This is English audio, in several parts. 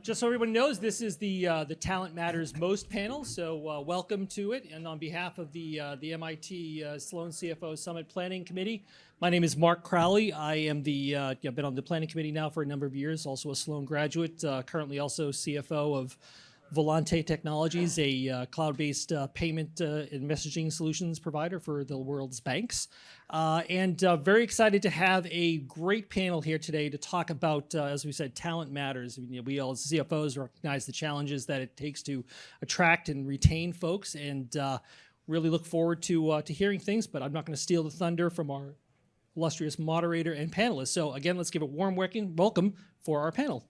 Just so everyone knows, this is the Talent Matters Most panel, so welcome to it. And on behalf of the MIT Sloan CFO Summit Planning Committee, my name is Mark Crowley. I am I've been on the planning committee now for a number of years, also a Sloan graduate, currently also CFO of Volante Technologies, a cloud-based payment and messaging solutions provider for the world's banks. And very excited to have a great panel here today to talk about, as we said, talent matters. I mean, we all as CFOs recognize the challenges that it takes to attract and retain folks, and really look forward to hearing things, but I'm not going to steal the thunder from our illustrious moderator and panelists. So again, let's give a warm welcome for our panel.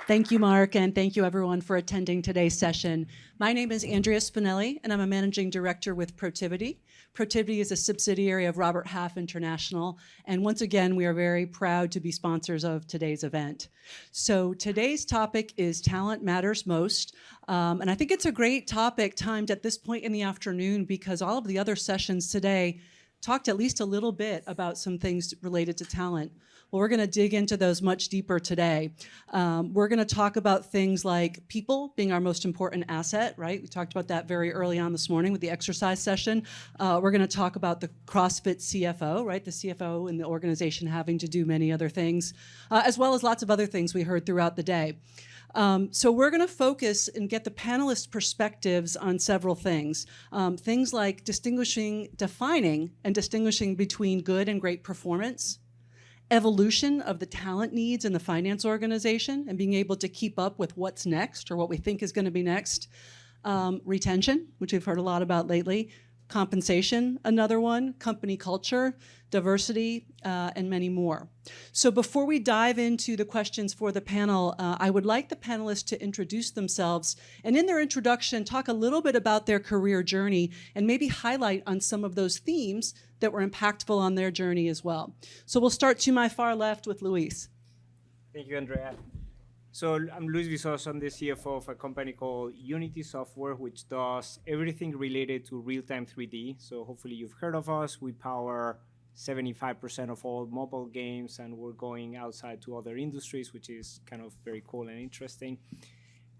Thank you, Mark, and thank you everyone for attending today's session. My name is Andrea Spinelli, and I'm a managing director with Protiviti. Protiviti is a subsidiary of Robert Half International, and once again, we are very proud to be sponsors of today's event. So today's topic is Talent Matters Most, and I think it's a great topic timed at this point in the afternoon because all of the other sessions today talked at least a little bit about some things related to talent. Well, we're going to dig into those much deeper today. We're going to talk about things like people being our most important asset, right? We talked about that very early on this morning with the exercise session. We're going to talk about the CrossFit CFO, right? The CFO in the organization having to do many other things, as well as lots of other things we heard throughout the day. So we're going to focus and get the panelists' perspectives on several things. Things like defining and distinguishing between good and great performance, evolution of the talent needs in the finance organization and being able to keep up with what's next or what we think is going to be next, retention, which we've heard a lot about lately, compensation, another one, company culture, diversity, and many more. So before we dive into the questions for the panel, I would like the panelists to introduce themselves and in their introduction talk a little bit about their career journey and maybe highlight on some of those themes that were impactful on their journey as well. So we'll start to my far left with Luis. Thank you, Andrea. So I'm Luis Visos. I'm the CFO of a company called Unity Software, which does everything related to real-time 3D. So hopefully you've heard of us. We power 75% of all mobile games, and we're going outside to other industries, which is kind of very cool and interesting.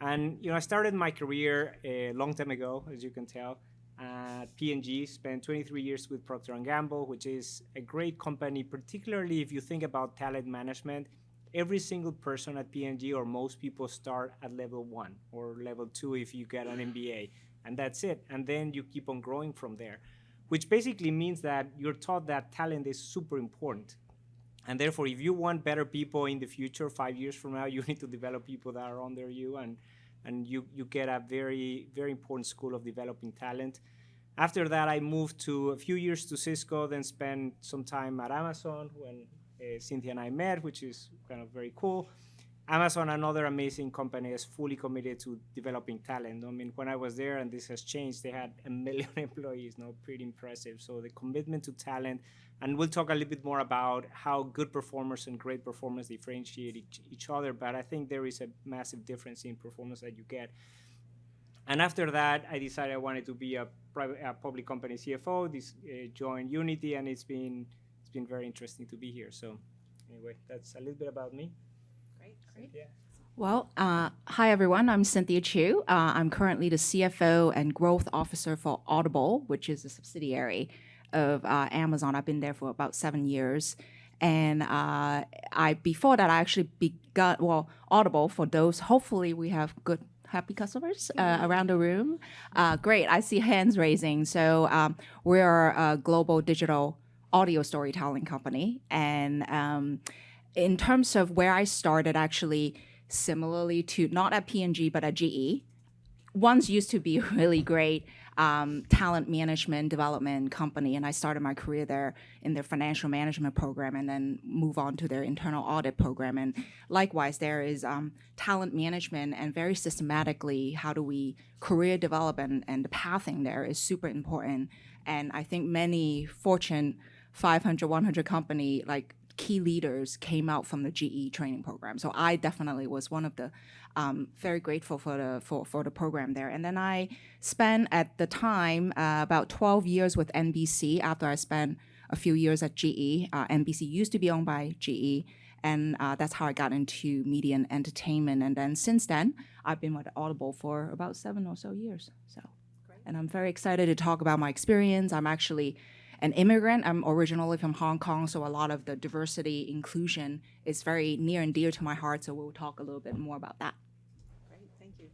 And I started my career a long time ago, as you can tell, at P&G. Spent 23 years with Procter & Gamble, which is a great company, particularly if you think about talent management. Every single person at P&G, or most people, start at level 1 or level 2 if you get an MBA, and that's it. And then you keep on growing from there, which basically means that you're taught that talent is super important. And therefore, if you want better people in the future, 5 years from now, you need to develop people that are under you, and you get a very, very important school of developing talent. After that, I moved to a few years to Cisco, then spent some time at Amazon when Cynthia and I met, which is kind of very cool. Amazon, another amazing company, is fully committed to developing talent. I mean, when I was there, and this has changed, they had 1 million employees, pretty impressive. So the commitment to talent, and we'll talk a little bit more about how good performers and great performers differentiate each other, but I think there is a massive difference in performance that you get. And after that, I decided I wanted to be a public company CFO, joined Unity, and it's been very interesting to be here. So anyway, that's a little bit about me. Great. Yeah. Well, hi everyone. I'm Cynthia Chu. I'm currently the CFO and Growth Officer for Audible, which is a subsidiary of Amazon. I've been there for about 7 years. And before that, I actually begun, Audible, for those, hopefully we have good, happy customers around the room. Great, I see hands raising. So we are a global digital audio storytelling company. And in terms of where I started, actually, similarly to not at P&G, but at GE, once used to be a really great talent management development company. And I started my career there in their financial management program and then move on to their internal audit program. And likewise, there is talent management and very systematically, how do we career development and the pathing there is super important. And I think many Fortune 500, 100 company, like key leaders came out from the GE training program. So I definitely was one of the very grateful for the program there. And then I spent at the time about 12 years with NBC after I spent a few years at GE. NBC used to be owned by GE. And that's how I got into media and entertainment. And then since then, I've been with Audible for about 7 or so years. And I'm very excited to talk about my experience. I'm actually an immigrant. I'm originally from Hong Kong, so a lot of the diversity, inclusion is very near and dear to my heart. So we'll talk a little bit more about that. Great, thank you.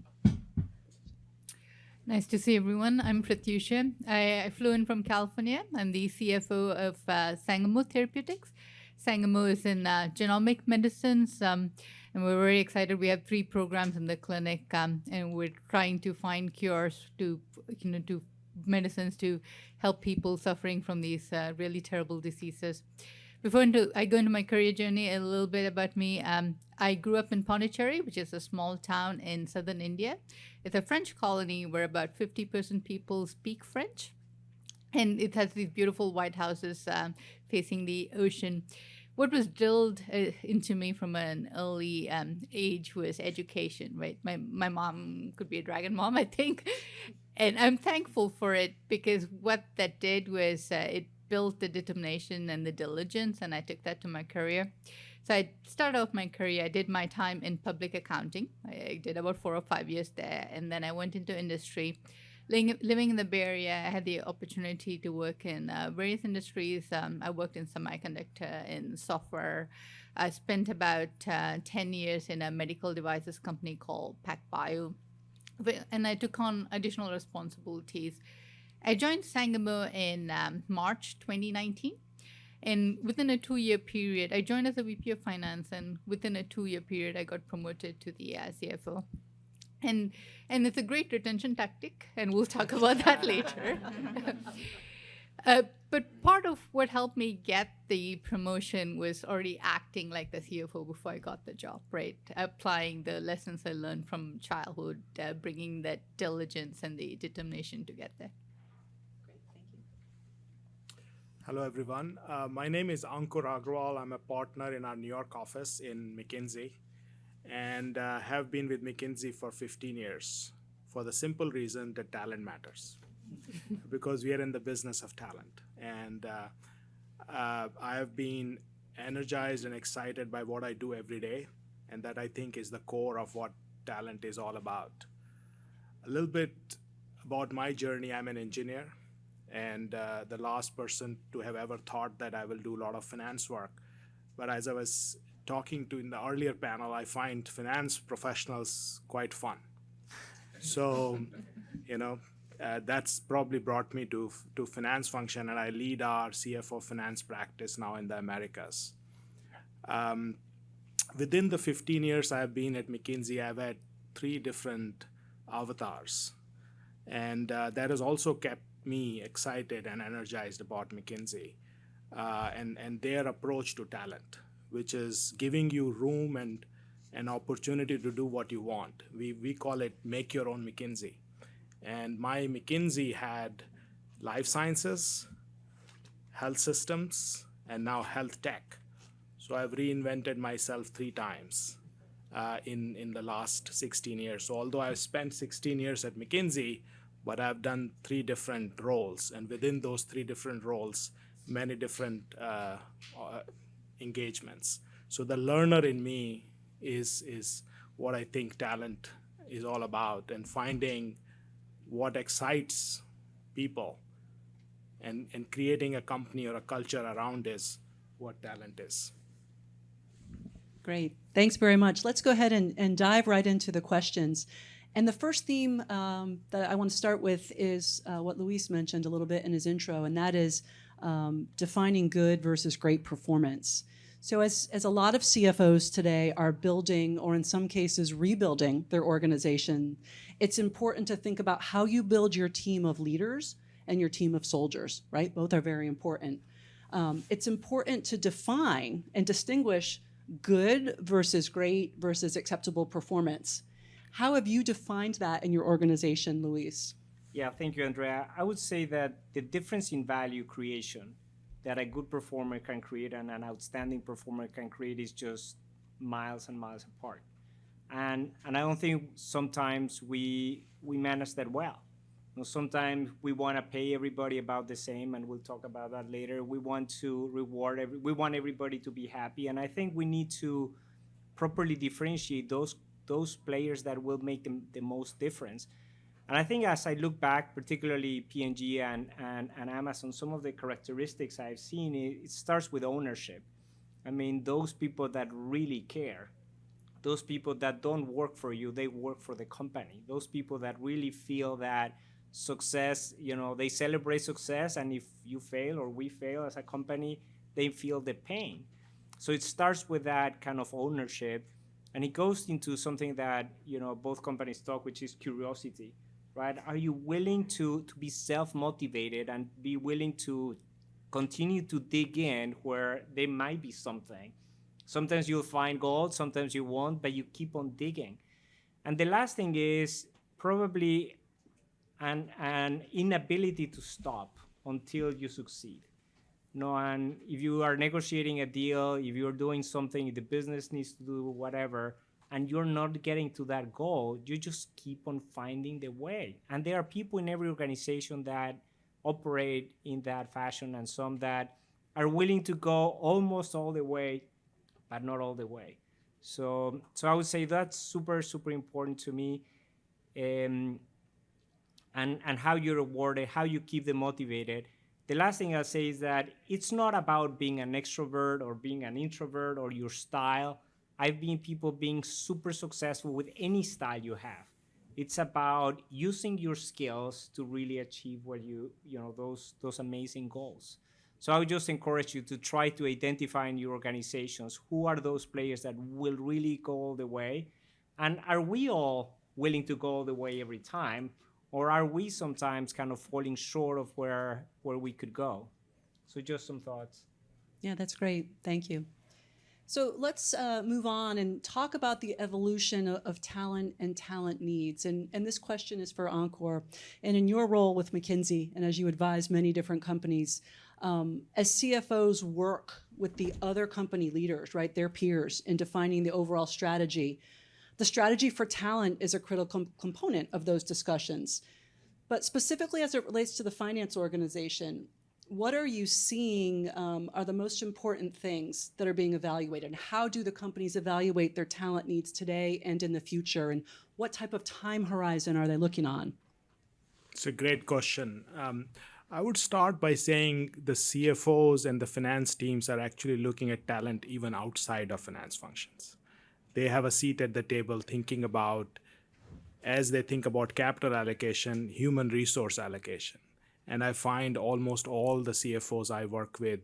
Nice to see everyone. I'm Pratyusha. I flew in from California. I'm the CFO of Sangamo Therapeutics. Sangamo is in genomic medicines, and we're very excited. We have 3 programs in the clinic, and we're trying to find cures to medicines to help people suffering from these really terrible diseases. Before I go into my career journey, a little bit about me. I grew up in Pondicherry, which is a small town in southern India. It's a French colony where about 50% people speak French. And it has these beautiful white houses facing the ocean. What was drilled into me from an early age was education, right? My mom could be a dragon mom, I think. And I'm thankful for it because what that did was it built the determination and the diligence, and I took that to my career. So I started off my career, I did my time in public accounting. I did about 4 or 5 years there, and then I went into industry. Living in the Bay Area, I had the opportunity to work in various industries. I worked in semiconductor, in software. I spent about 10 years in a medical devices company called PacBio, and I took on additional responsibilities. I joined Sangamo in March 2019. And within a 2-year period, I joined as a VP of Finance, and within a 2-year period, I got promoted to the CFO. And it's a great retention tactic, and we'll talk about that later. But part of what helped me get the promotion was already acting like the CFO before I got the job, right? Applying the lessons I learned from childhood, bringing that diligence and the determination to get there. Great, thank you. Hello, everyone. My name is Ankur Agrawal. I'm a partner in our New York office in McKinsey, and have been with McKinsey for 15 years for the simple reason that talent matters. Because we are in the business of talent. And I have been energized and excited by what I do every day, and that I think is the core of what talent is all about. A little bit about my journey. I'm an engineer, and the last person to have ever thought that I will do a lot of finance work. But as I was talking to in the earlier panel, I find finance professionals quite fun. So, that's probably brought me to finance function, and I lead our CFO finance practice now in the Americas. Within the 15 years I've been at McKinsey, I've had 3 different avatars, and that has also kept me excited and energized about McKinsey and their approach to talent, which is giving you room and an opportunity to do what you want. We call it make your own McKinsey. And my McKinsey had life sciences, health systems, and now health tech. So I've reinvented myself 3 times in the last 16 years. So although I've spent 16 years at McKinsey, but I've done 3 different roles. And within those 3 different roles, many different engagements. So the learner in me is what I think talent is all about, and finding what excites people and creating a company or a culture around is what talent is. Great. Thanks very much. Let's go ahead and dive right into the questions. And the first theme that I want to start with is what Luis mentioned a little bit in his intro, and that is defining good versus great performance. So as a lot of CFOs today are building, or in some cases rebuilding, their organization, it's important to think about how you build your team of leaders and your team of soldiers, right? Both are very important. It's important to define and distinguish good versus great versus acceptable performance. How have you defined that in your organization, Luis? Yeah, thank you, Andrea. I would say that the difference in value creation that a good performer can create and an outstanding performer can create is just miles and miles apart. And I don't think sometimes we manage that well. Sometimes we want to pay everybody about the same, and we'll talk about that later. We want to we want everybody to be happy, and I think we need to properly differentiate those players that will make the most difference. And I think as I look back, particularly P&G and Amazon, some of the characteristics I've seen, it starts with ownership. I mean, those people that really care, those people that don't work for you, they work for the company. Those people that really feel that success, they celebrate success, and if you fail or we fail as a company, they feel the pain. So it starts with that kind of ownership, and it goes into something that both companies talk, which is curiosity, right? Are you willing to be self-motivated and be willing to continue to dig in where there might be something? Sometimes you'll find gold, sometimes you won't, but you keep on digging. And the last thing is probably an inability to stop until you succeed. And if you are negotiating a deal, if you're doing something, if the business needs to do whatever, and you're not getting to that goal, you just keep on finding the way. And there are people in every organization that operate in that fashion, and some that are willing to go almost all the way, but not all the way. So I would say that's super, super important to me. And how you reward it, how you keep them motivated. The last thing I'll say is that it's not about being an extrovert or being an introvert or your style. I've been people being super successful with any style you have. It's about using your skills to really achieve what those amazing goals. So I would just encourage you to try to identify in your organizations who are those players that will really go all the way, and are we all willing to go all the way every time, or are we sometimes kind of falling short of where we could go? So just some thoughts. Yeah, that's great. Thank you. So let's move on and talk about the evolution of talent and talent needs. And this question is for Encore. And in your role with McKinsey, and as you advise many different companies, as CFOs work with the other company leaders, right, their peers, in defining the overall strategy, the strategy for talent is a critical component of those discussions. But specifically as it relates to the finance organization, what are you seeing are the most important things that are being evaluated? How do the companies evaluate their talent needs today and in the future? And what type of time horizon are they looking on? It's a great question. I would start by saying the CFOs and the finance teams are actually looking at talent even outside of finance functions. They have a seat at the table thinking about, as they think about capital allocation, human resource allocation. And I find almost all the CFOs I work with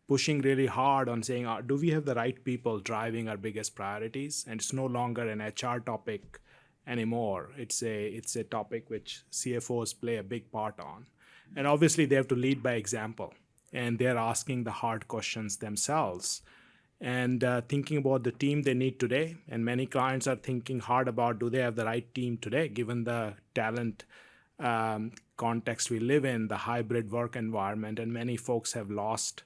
pushing really hard on saying, do we have the right people driving our biggest priorities? And it's no longer an HR topic anymore. It's a topic which CFOs play a big part on. And obviously they have to lead by example. And they're asking the hard questions themselves and thinking about the team they need today. And many clients are thinking hard about, do they have the right team today, given the talent context we live in, the hybrid work environment, and many folks have lost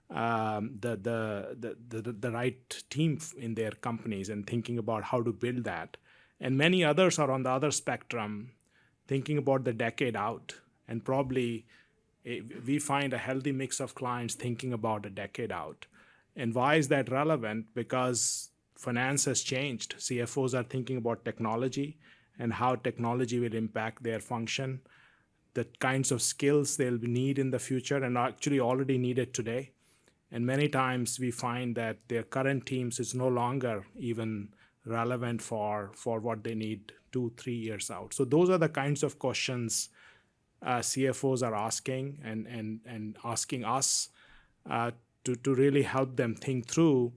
the right team in their companies, and thinking about how to build that. And many others are on the other spectrum, thinking about the decade out, and probably we find a healthy mix of clients thinking about a decade out. And why is that relevant? Because finance has changed. CFOs are thinking about technology and how technology will impact their function, the kinds of skills they'll need in the future and actually already needed today. And many times we find that their current teams is no longer even relevant for what they need 2-3 years out. So those are the kinds of questions CFOs are asking and asking us to really help them think through.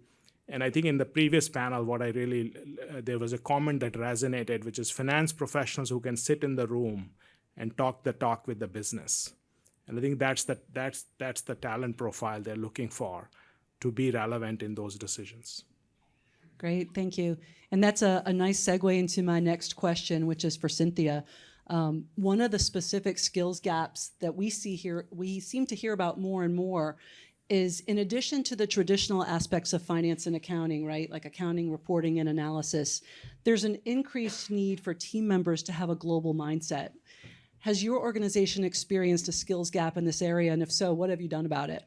And I think in the previous panel, there was a comment that resonated, which is finance professionals who can sit in the room and talk the talk with the business. And I think that's the talent profile they're looking for to be relevant in those decisions. Great, thank you. And that's a nice segue into my next question, which is for Cynthia. One of the specific skills gaps that we seem to hear about more and more is, in addition to the traditional aspects of finance and accounting, right, like accounting, reporting, and analysis, there's an increased need for team members to have a global mindset. Has your organization experienced a skills gap in this area? And if so, what have you done about it?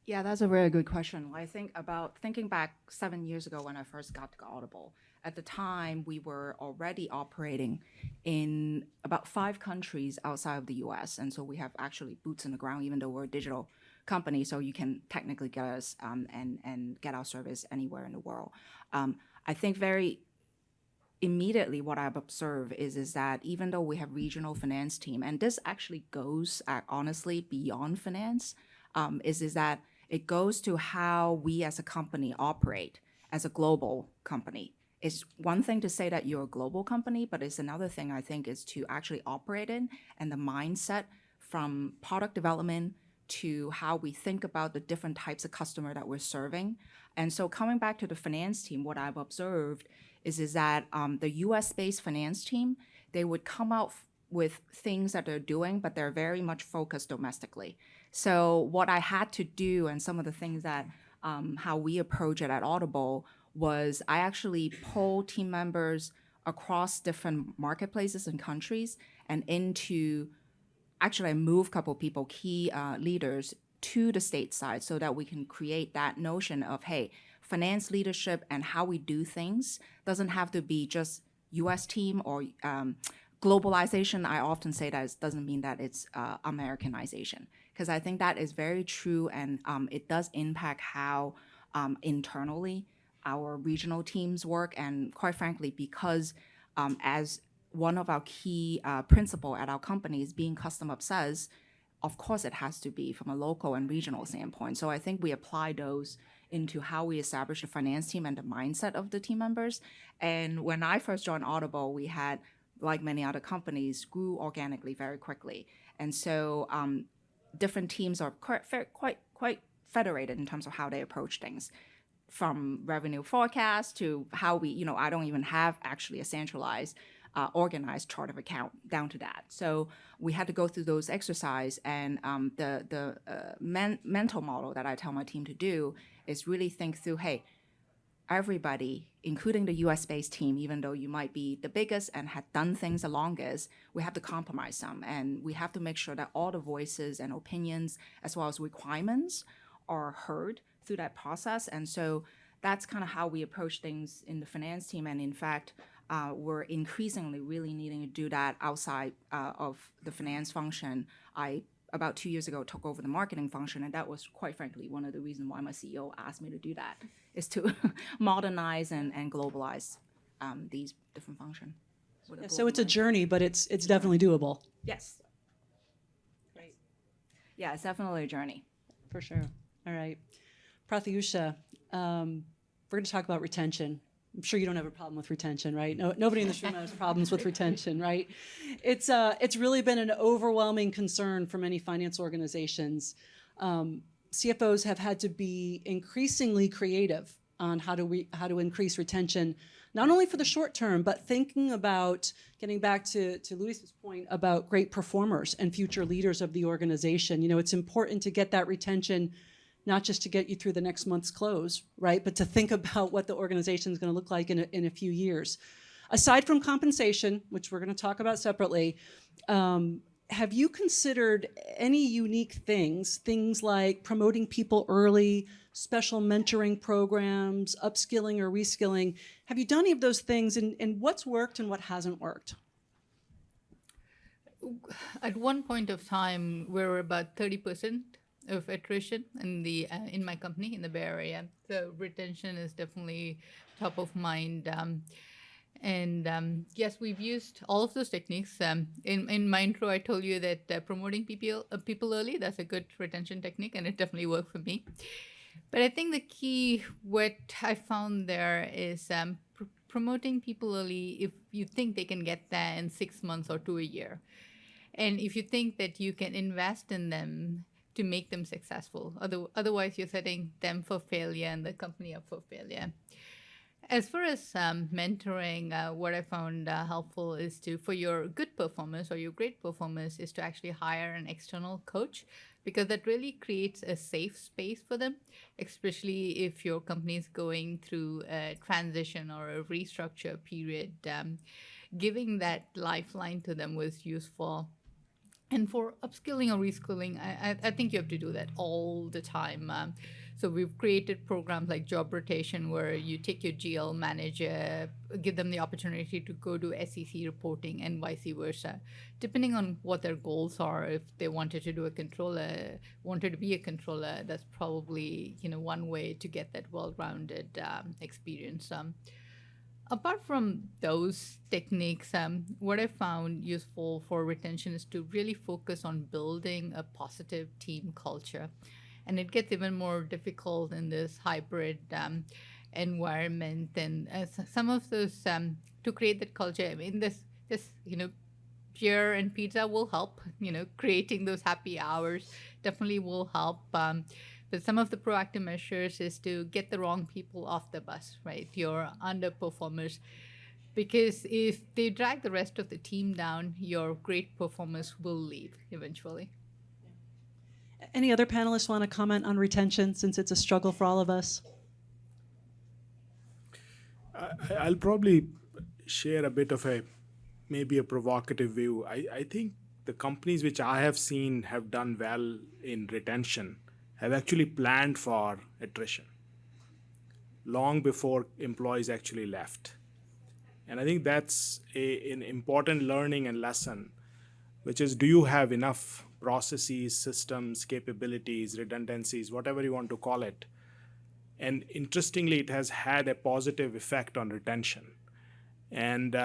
Yeah, that's a very good question. I think about thinking back 7 years ago when I first got to Audible. At the time, we were already operating in about 5 countries outside of the US. And so we have actually boots on the ground, even though we're a digital company. So you can technically get us and get our service anywhere in the world. I think very immediately what I've observed is that even though we have regional finance team, and this actually goes honestly beyond finance, is that it goes to how we as a company operate as a global company. It's one thing to say that you're a global company, but it's another thing I think is to actually operate in, and the mindset from product development to how we think about the different types of customer that we're serving. And so coming back to the finance team, what I've observed is that the US-based finance team, they would come out with things that they're doing, but they're very much focused domestically. So what I had to do, and some of the things that how we approach it at Audible, was I actually poll team members across different marketplaces and countries, and actually I move a couple people, key leaders, to the stateside so that we can create that notion of, hey, finance leadership and how we do things doesn't have to be just US team or globalization. I often say that it doesn't mean that it's Americanization, because I think that is very true, and it does impact how internally our regional teams work. And quite frankly, because as one of our key principle at our company is being customer obsessed, of course it has to be from a local and regional standpoint. So I think we apply those into how we establish the finance team and the mindset of the team members. And when I first joined Audible, we had, like many other companies, grew organically very quickly. And so different teams are quite federated in terms of how they approach things, from revenue forecast to how we, I don't even have actually a centralized organized chart of account down to that. So we had to go through those exercise, and the mental model that I tell my team to do is really think through, hey, everybody, including the US-based team, even though you might be the biggest and had done things the longest, we have to compromise some, and we have to make sure that all the voices and opinions as well as requirements are heard through that process. And so that's kind of how we approach things in the finance team. And in fact, we're increasingly really needing to do that outside of the finance function. I, about 2 years ago, took over the marketing function, and that was, quite frankly, one of the reasons why my CEO asked me to do that, is to modernize and globalize these different functions. So it's a journey, but it's definitely doable. Yes. Great. Yeah, it's definitely a journey. For sure. All right. Pratyusha, we're going to talk about retention. I'm sure you don't have a problem with retention, right? No, nobody in this room has problems with retention, right? It's really been an overwhelming concern for many finance organizations. CFOs have had to be increasingly creative on how to increase retention, not only for the short term, but thinking about getting back to Luis's point about great performers and future leaders of the organization. It's important to get that retention, not just to get you through the next month's close, right? But to think about what the organization is going to look like in a few years. Aside from compensation, which we're going to talk about separately, have you considered any unique things like promoting people early, special mentoring programs, upskilling or reskilling? Have you done any of those things, and what's worked and what hasn't worked? At one point of time, we were about 30% of attrition in my company in the Bay Area. So retention is definitely top of mind. Yes, we've used all of those techniques. In my intro, I told you that promoting people early, that's a good retention technique, and it definitely worked for me. But I think the key, what I found there is promoting people early if you think they can get there in 6 months or to a year. And if you think that you can invest in them to make them successful. Otherwise, you're setting them for failure and the company up for failure. As far as mentoring, what I found helpful is for your good performers or your great performers is to actually hire an external coach, because that really creates a safe space for them, especially if your company is going through a transition or a restructure period. Giving that lifeline to them was useful. And for upskilling or reskilling, I think you have to do that all the time. So we've created programs like job rotation where you take your GL manager, give them the opportunity to go do SEC reporting and vice versa, depending on what their goals are. If they wanted to be a controller, that's probably one way to get that well-rounded experience. Apart from those techniques, what I found useful for retention is to really focus on building a positive team culture. And it gets even more difficult in this hybrid environment. And some of those, to create that culture, I mean, this beer and pizza will help, creating those happy hours definitely will help. But some of the proactive measures is to get the wrong people off the bus, right? Your underperformers. Because if they drag the rest of the team down, your great performers will leave eventually. Any other panelists want to comment on retention since it's a struggle for all of us? I'll probably share a bit of maybe a provocative view. I think the companies which I have seen have done well in retention have actually planned for attrition long before employees actually left. And I think that's an important learning and lesson, which is, do you have enough processes, systems, capabilities, redundancies, whatever you want to call it? And interestingly, it has had a positive effect on retention. And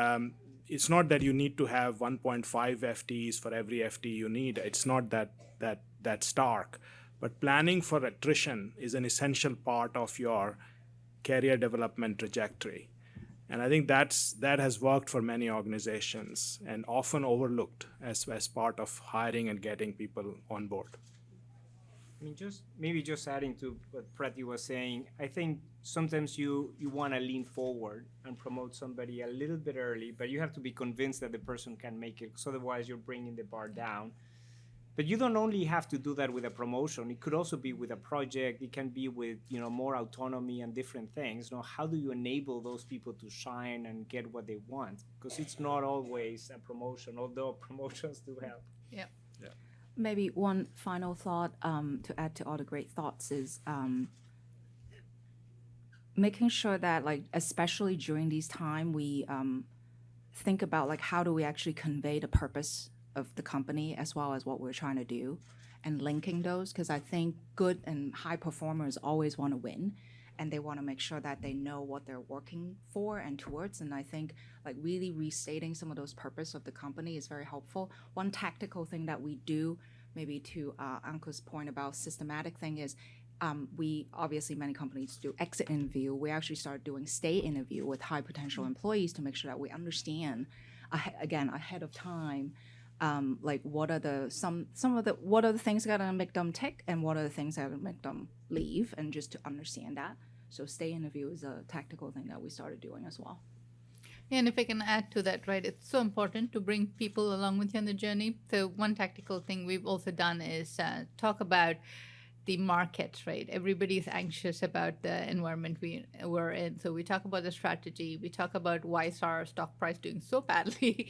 it's not that you need to have 1.5 FTEs for every FTE you need. It's not that stark. But planning for attrition is an essential part of your career development trajectory. And I think that has worked for many organizations and often overlooked as part of hiring and getting people on board. I mean, just adding to what Prati was saying, I think sometimes you want to lean forward and promote somebody a little bit early, but you have to be convinced that the person can make it, because otherwise you're bringing the bar down. But you don't only have to do that with a promotion. It could also be with a project. It can be with more autonomy and different things. How do you enable those people to shine and get what they want? Because it's not always a promotion, although promotions do help. Yeah. Maybe one final thought to add to all the great thoughts is making sure that, especially during these time, we think about how do we actually convey the purpose of the company as well as what we're trying to do, and linking those, because I think good and high performers always want to win, and they want to make sure that they know what they're working for and towards. And I think really restating some of those purpose of the company is very helpful. One tactical thing that we do, maybe to Anku's point about systematic thing, is we obviously, many companies do exit interview. We actually start doing stay interview with high potential employees to make sure that we understand ahead of time what are the things that are gonna make them tick and what are the things that are gonna make them leave, and just to understand that. So stay interview is a tactical thing that we started doing as well. Yeah, and if I can add to that, right, it's so important to bring people along with you on the journey. So one tactical thing we've also done is talk about the market, right? Everybody's anxious about the environment we're in. So we talk about the strategy. We talk about why is our stock price doing so badly.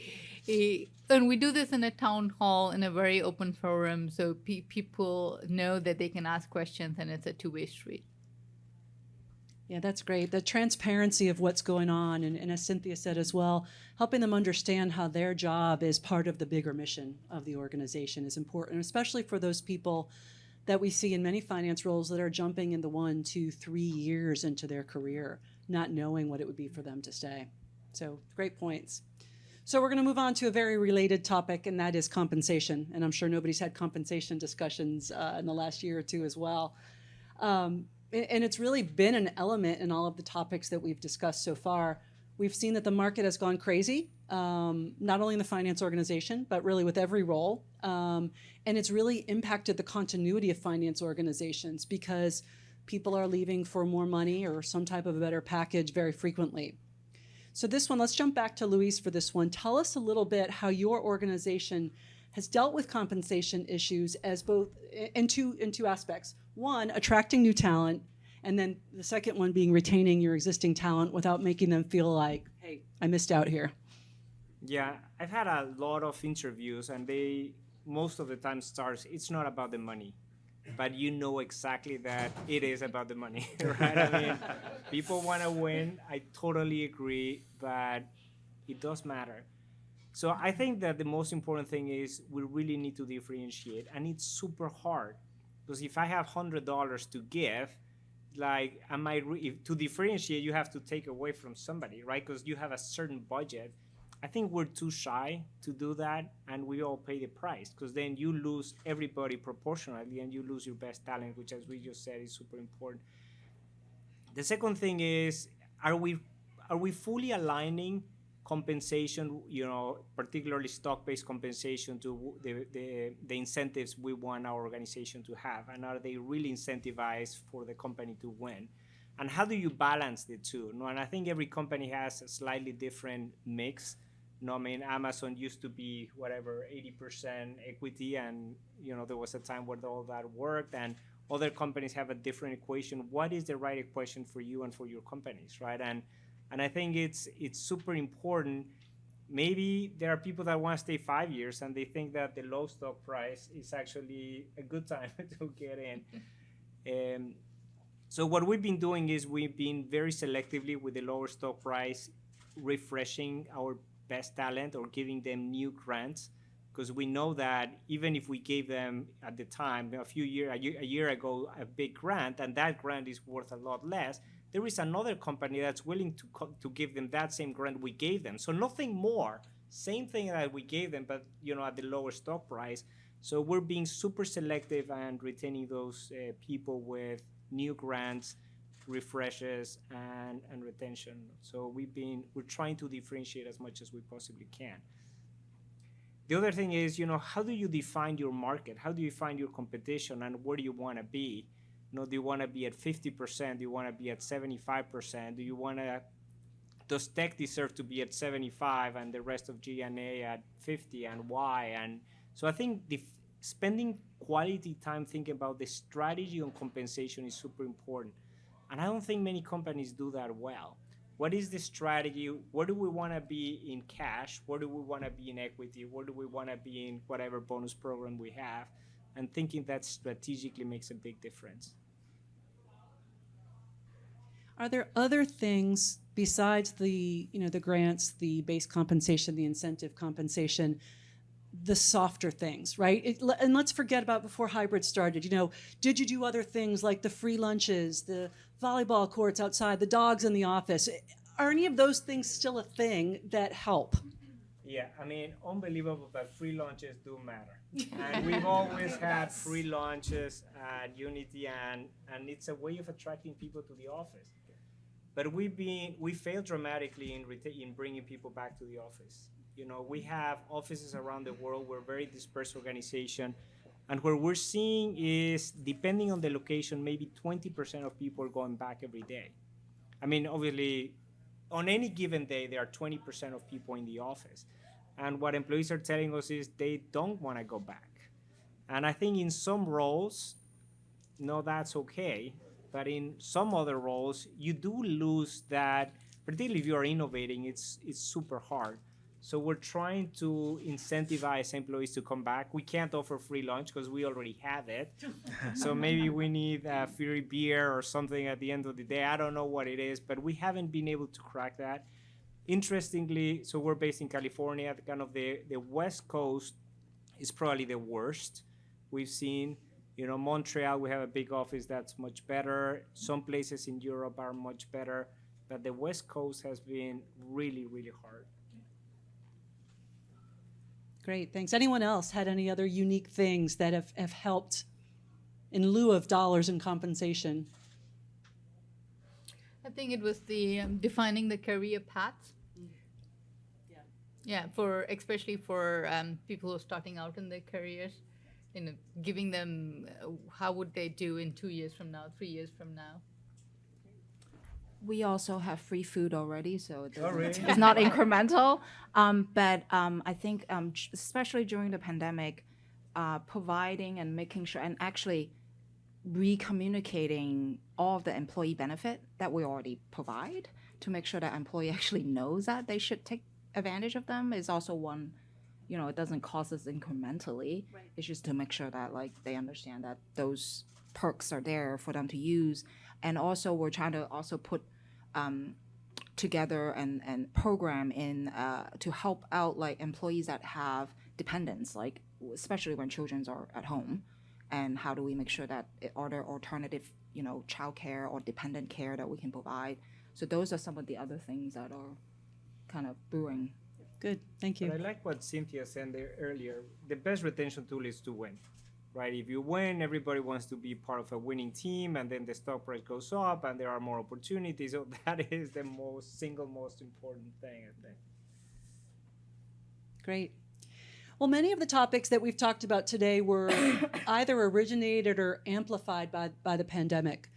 And we do this in a town hall, in a very open forum, so people know that they can ask questions and it's a two-way street. Yeah, that's great. The transparency of what's going on, and as Cynthia said as well, helping them understand how their job is part of the bigger mission of the organization is important, especially for those people that we see in many finance roles that are jumping into 1, 2, 3 years into their career, not knowing what it would be for them to stay. So great points. So we're going to move on to a very related topic, and that is compensation. And I'm sure nobody's had compensation discussions in the last year or two as well. And it's really been an element in all of the topics that we've discussed so far. We've seen that the market has gone crazy, not only in the finance organization, but really with every role. And it's really impacted the continuity of finance organizations because people are leaving for more money or some type of a better package very frequently. So this one, let's jump back to Luis for this one. Tell us a little bit how your organization has dealt with compensation issues as both in two aspects. One, attracting new talent, and then the second one being retaining your existing talent without making them feel like, hey, I missed out here. Yeah, I've had a lot of interviews, and most of the time starts, it's not about the money, but you know exactly that it is about the money, right? I mean, people want to win. I totally agree, but it does matter. So I think that the most important thing is we really need to differentiate, and it's super hard because if I have $100 to give, like, if, to differentiate, you have to take away from somebody, right? Because you have a certain budget. I think we're too shy to do that, and we all pay the price because then you lose everybody proportionally, and you lose your best talent, which, as we just said, is super important. The second thing is, are we fully aligning compensation, particularly stock-based compensation, to the incentives we want our organization to have, and are they really incentivized for the company to win? And how do you balance the two? And I think every company has a slightly different mix. I mean, Amazon used to be 80% equity, and there was a time where all that worked, and other companies have a different equation. What is the right equation for you and for your companies, right? And I think it's super important. Maybe there are people that want to stay 5 years, and they think that the low stock price is actually a good time to get in. So what we've been doing is we've been very selectively with the lower stock price, refreshing our best talent or giving them new grants, because we know that even if we gave them at the time, a year ago, a big grant, and that grant is worth a lot less, there is another company that's willing to give them that same grant we gave them. So nothing more, same thing that we gave them, but at the lower stock price. So we're being super selective and retaining those people with new grants, refreshes, and retention. So we're trying to differentiate as much as we possibly can. The other thing is, how do you define your market? How do you find your competition, and where do you want to be? Do you want to be at 50%? Do you want to be at 75%? Does tech deserve to be at 75 and the rest of G&A at 50, and why? And so I think spending quality time thinking about the strategy on compensation is super important. And I don't think many companies do that well. What is the strategy? Where do we want to be in cash? Where do we want to be in equity? Where do we want to be in whatever bonus program we have? And thinking that strategically makes a big difference. Are there other things besides the grants, the base compensation, the incentive compensation, the softer things, right? And let's forget about before hybrid started. Did you do other things like the free lunches, the volleyball courts outside, the dogs in the office? Are any of those things still a thing that help? Yeah, I mean, unbelievable, but free lunches do matter. And we've always had free lunches at Unity, and it's a way of attracting people to the office. But we failed dramatically in bringing people back to the office. We have offices around the world. We're a very dispersed organization. And what we're seeing is, depending on the location, maybe 20% of people are going back every day. I mean, obviously, on any given day, there are 20% of people in the office. And what employees are telling us is they don't want to go back. And I think in some roles, no, that's okay. But in some other roles, you do lose that, particularly if you are innovating, it's super hard. So we're trying to incentivize employees to come back. We can't offer free lunch because we already have it. So maybe we need a free beer or something at the end of the day. I don't know what it is, but we haven't been able to crack that. Interestingly, so we're based in California. Kind of the West Coast is probably the worst we've seen. Montreal, we have a big office that's much better. Some places in Europe are much better. But the West Coast has been really, really hard. Great, thanks. Anyone else had any other unique things that have helped in lieu of dollars and compensation? I think it was the defining the career paths. Yeah, especially for people who are starting out in their careers, giving them how would they do in 2 years from now, 3 years from now. We also have free food already, so really? it's not incremental. But I think, especially during the pandemic, providing and making sure, and actually recommunicating all of the employee benefit that we already provide to make sure that employee actually knows that they should take advantage of them is also one it doesn't cost us incrementally. Right. It's just to make sure that like they understand that those perks are there for them to use. And also we're trying to also put together and program in to help out like employees that have dependents, like especially when children are at home. And how do we make sure that are there alternative, childcare or dependent care that we can provide? So those are some of the other things that are kind of brewing. Good, thank you. But I like what Cynthia said there earlier. The best retention tool is to win, right? If you win, everybody wants to be part of a winning team, and then the stock price goes up, and there are more opportunities. So that is the single most important thing, I think. Great. Well, many of the topics that we've talked about today were either originated or amplified by the pandemic.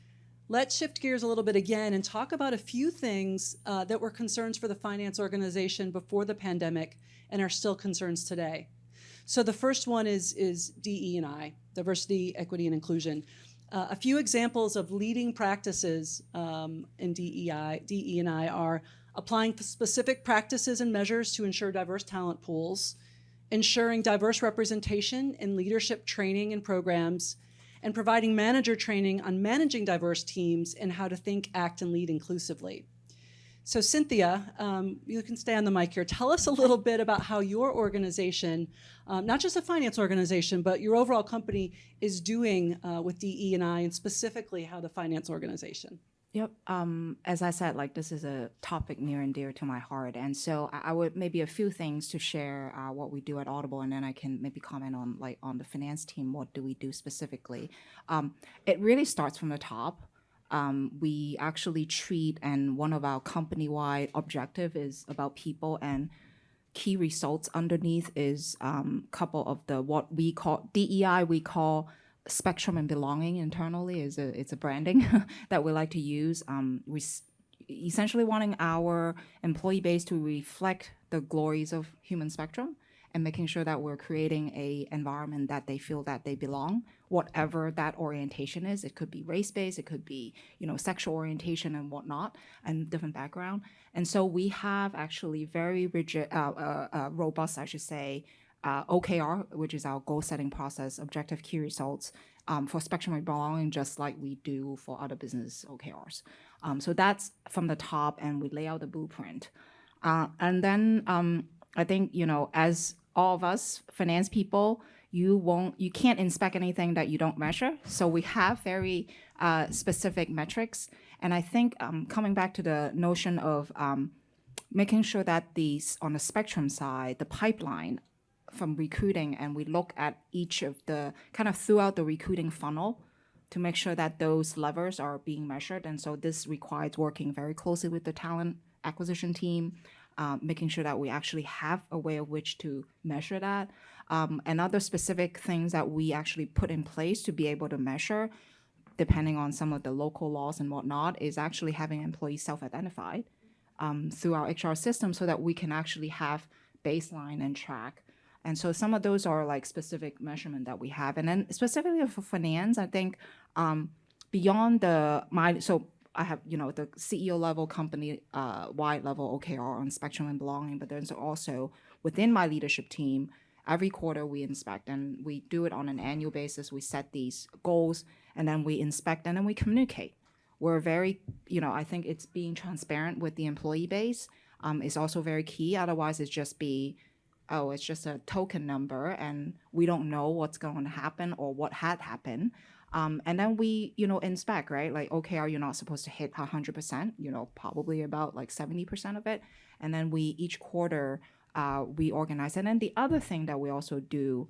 Let's shift gears a little bit again and talk about a few things that were concerns for the finance organization before the pandemic and are still concerns today. So the first one is DE&I, diversity, equity, and inclusion. A few examples of leading practices in DE&I are applying specific practices and measures to ensure diverse talent pools, ensuring diverse representation in leadership training and programs, and providing manager training on managing diverse teams and how to think, act, and lead inclusively. So Cynthia, you can stay on the mic here. Tell us a little bit about how your organization, not just a finance organization, but your overall company is doing with DE&I, and specifically how the finance organization. Yep. As I said, like this is a topic near and dear to my heart, and so I would maybe a few things to share what we do at Audible, and then I can maybe comment on the finance team. What do we do specifically? It really starts from the top. We actually treat, and one of our company-wide objective is about people, and key results underneath is couple of the what we call DEI. We call spectrum and belonging internally. It's a branding that we like to use. We essentially wanting our employee base to reflect the glories of human spectrum and making sure that we're creating a environment that they feel that they belong, whatever that orientation is. It could be race-based, it could be, sexual orientation and whatnot, and different background. And so we have actually very rigid, robust, I should say, OKR, which is our goal-setting process, objective key results, for spectrum and belonging, just like we do for other business OKRs. So that's from the top, and we lay out the blueprint. And then I think, as all of us finance people, you can't inspect anything that you don't measure. So we have very specific metrics. And I think coming back to the notion of making sure that these, on the spectrum side, the pipeline from recruiting, and we look at each of the kind of throughout the recruiting funnel to make sure that those levers are being measured. And so this requires working very closely with the talent acquisition team, making sure that we actually have a way of which to measure that. And other specific things that we actually put in place to be able to measure, depending on some of the local laws and whatnot, is actually having employees self-identified through our HR system so that we can actually have baseline and track. And so some of those are like specific measurement that we have. And then specifically for finance, I think beyond so I have, the CEO level, company wide level OKR on spectrum and belonging, but there's also within my leadership team, every quarter we inspect, and we do it on an annual basis. We set these goals, and then we inspect, and then we communicate. We're very, I think it's being transparent with the employee base is also very key. Otherwise, it's just it's just a token number, and we don't know what's going to happen or what had happened. And then we, inspect, right? Like, okay, you're not supposed to hit 100%, probably about like 70% of it. And then each quarter, we organize. And then the other thing that we also do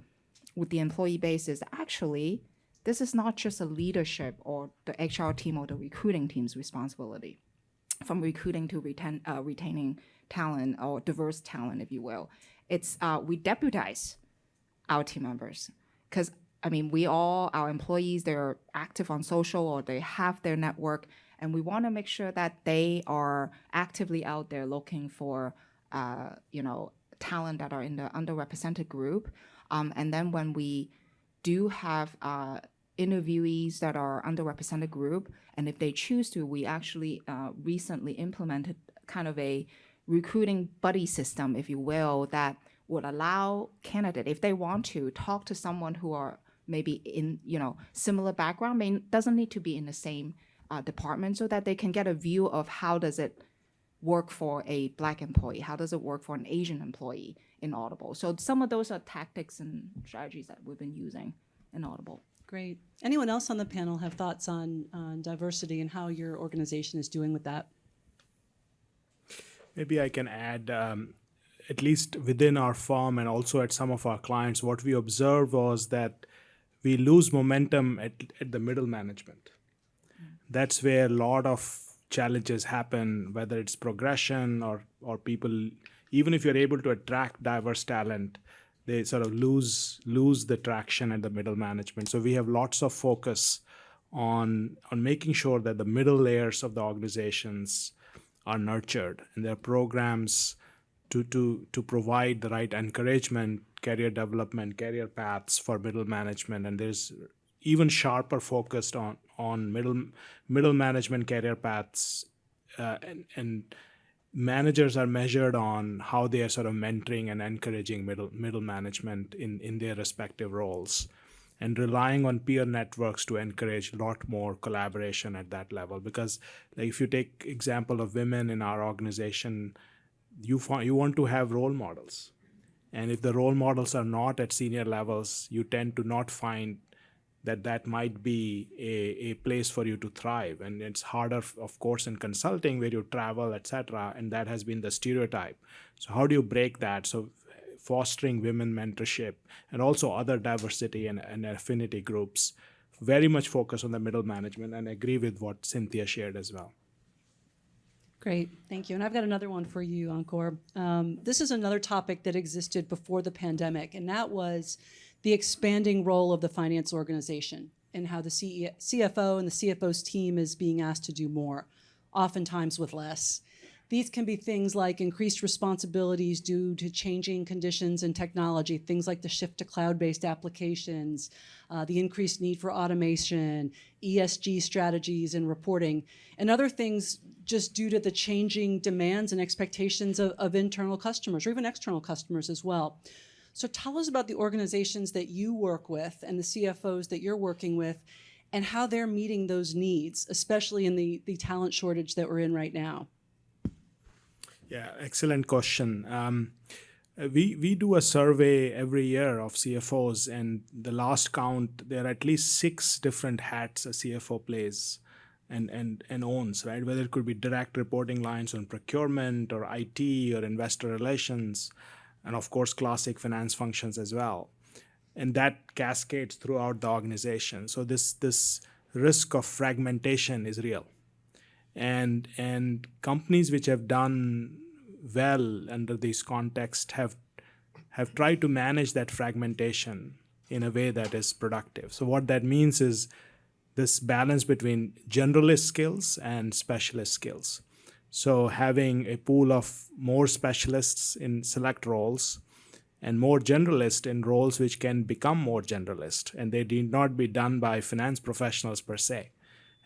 with the employee base is actually, this is not just a leadership or the HR team or the recruiting team's responsibility. From recruiting to retaining talent or diverse talent, if you will. It's we deputize our team members, because our employees, they're active on social or they have their network, and we want to make sure that they are actively out there looking for talent that are in the underrepresented group. And then when we do have interviewees that are underrepresented group, and if they choose to, we actually recently implemented kind of a recruiting buddy system, if you will, that would allow candidate, if they want to, talk to someone who are maybe in, similar background, doesn't need to be in the same department, so that they can get a view of how does it work for a Black employee, how does it work for an Asian employee in Audible. So some of those are tactics and strategies that we've been using in Audible. Great. Anyone else on the panel have thoughts on diversity and how your organization is doing with that? Maybe I can add, at least within our firm and also at some of our clients, what we observed was that we lose momentum at the middle management. That's where a lot of challenges happen, whether it's progression or people, even if you're able to attract diverse talent, they sort of lose the traction at the middle management. So we have lots of focus on making sure that the middle layers of the organizations are nurtured, and there are programs to provide the right encouragement, career development, career paths for middle management. And there's even sharper focused on middle management career paths, and managers are measured on how they are sort of mentoring and encouraging middle management in their respective roles, and relying on peer networks to encourage a lot more collaboration at that level. Because like, if you take example of women in our organization, you want to have role models. And if the role models are not at senior levels, you tend to not find that might be a place for you to thrive. And it's harder, of course, in consulting where you travel, etc. And that has been the stereotype. So how do you break that? So fostering women mentorship and also other diversity and affinity groups, very much focus on the middle management, and agree with what Cynthia shared as well. Great, thank you. And I've got another one for you, Ankur. This is another topic that existed before the pandemic, and that was the expanding role of the finance organization and how the CFO and the CFO's team is being asked to do more, oftentimes with less. These can be things like increased responsibilities due to changing conditions and technology, things like the shift to cloud-based applications, the increased need for automation, ESG strategies and reporting, and other things just due to the changing demands and expectations of internal customers or even external customers as well. So tell us about the organizations that you work with and the CFOs that you're working with and how they're meeting those needs, especially in the talent shortage that we're in right now. Yeah, excellent question. We do a survey every year of CFOs, and the last count, there are at least 6 different hats a CFO plays and owns, right? Whether it could be direct reporting lines on procurement or IT or investor relations, and of course, classic finance functions as well. And that cascades throughout the organization. So this risk of fragmentation is real. And companies which have done well under this context have tried to manage that fragmentation in a way that is productive. So what that means is this balance between generalist skills and specialist skills. So having a pool of more specialists in select roles and more generalists in roles which can become more generalist, and they need not be done by finance professionals per se.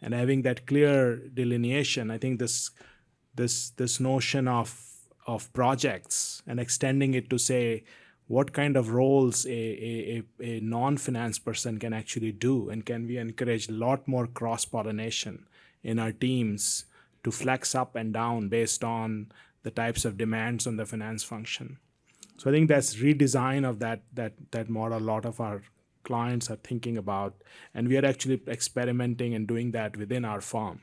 And having that clear delineation, I think this notion of projects and extending it to say what kind of roles a non-finance person can actually do, and can we encourage a lot more cross-pollination in our teams to flex up and down based on the types of demands on the finance function. So I think that's redesign of that model. A lot of our clients are thinking about, and we are actually experimenting and doing that within our firm,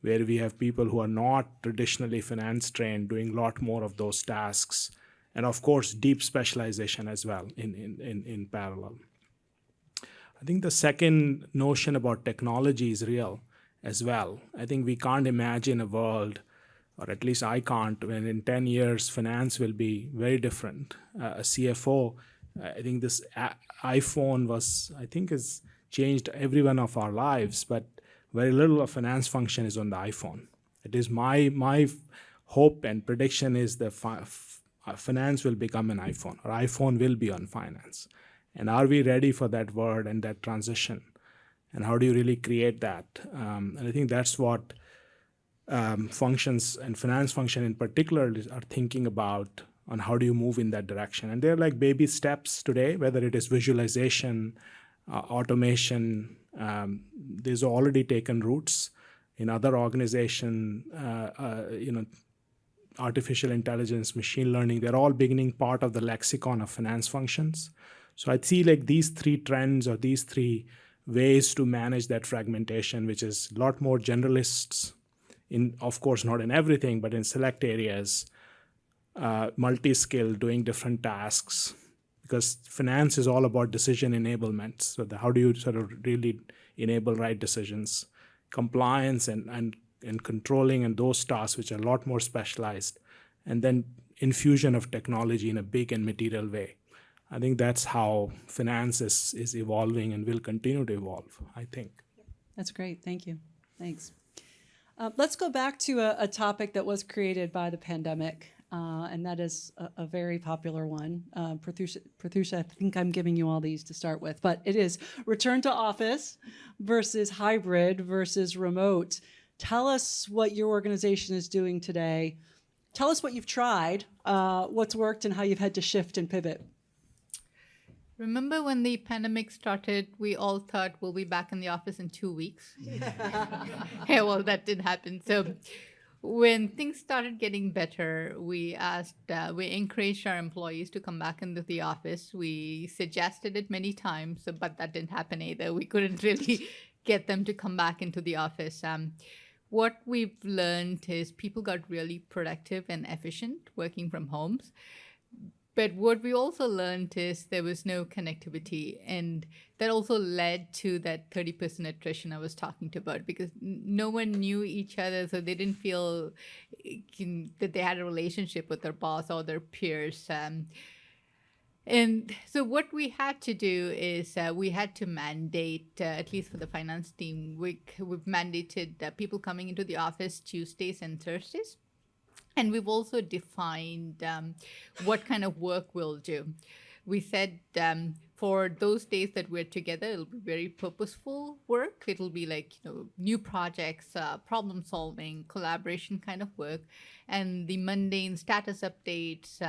where we have people who are not traditionally finance trained doing a lot more of those tasks, and of course deep specialization as well in parallel. I think the second notion about technology is real as well. I think we can't imagine a world, or at least I can't, when in 10 years finance will be very different. A CFO, I think this iPhone has changed every one of our lives, but very little of finance function is on the iPhone. It is my hope and prediction is that finance will become an iPhone, or iPhone will be on finance. And are we ready for that word and that transition? And how do you really create that? And I think that's what functions and finance function in particular are thinking about on how do you move in that direction. And they're like baby steps today, whether it is visualization, automation. These are already taken roots in other organizations. Artificial intelligence, machine learning, they're all beginning part of the lexicon of finance functions. So I see like these three trends or these three ways to manage that fragmentation, which is a lot more generalists in, of course, not in everything, but in select areas, multi-skill, doing different tasks, because finance is all about decision enablement. So how do you sort of really enable right decisions, compliance and controlling, and those tasks which are a lot more specialized, and then infusion of technology in a big and material way. I think that's how finance is evolving and will continue to evolve, I think. That's great. Thank you. Thanks. Let's go back to a topic that was created by the pandemic, and that is a very popular one. Pratyusha, I think I'm giving you all these to start with, but it is return to office versus hybrid versus remote. Tell us what your organization is doing today. Tell us what you've tried, what's worked, and how you've had to shift and pivot. Remember when the pandemic started, we all thought we'll be back in the office in 2 weeks? Yeah, well, that didn't happen. So when things started getting better, we encouraged our employees to come back into the office. We suggested it many times, but that didn't happen either. We couldn't really get them to come back into the office. What we've learned is people got really productive and efficient working from homes. But what we also learned is there was no connectivity, and that also led to that 30% attrition I was talking about, because no one knew each other, so they didn't feel that they had a relationship with their boss or their peers. And so what we had to do is we had to mandate, at least for the finance team, we've mandated people coming into the office Tuesdays and Thursdays. And we've also defined what kind of work we'll do. We said for those days that we're together, it'll be very purposeful work. It'll be like, new projects, problem solving, collaboration kind of work. And the mundane status updates,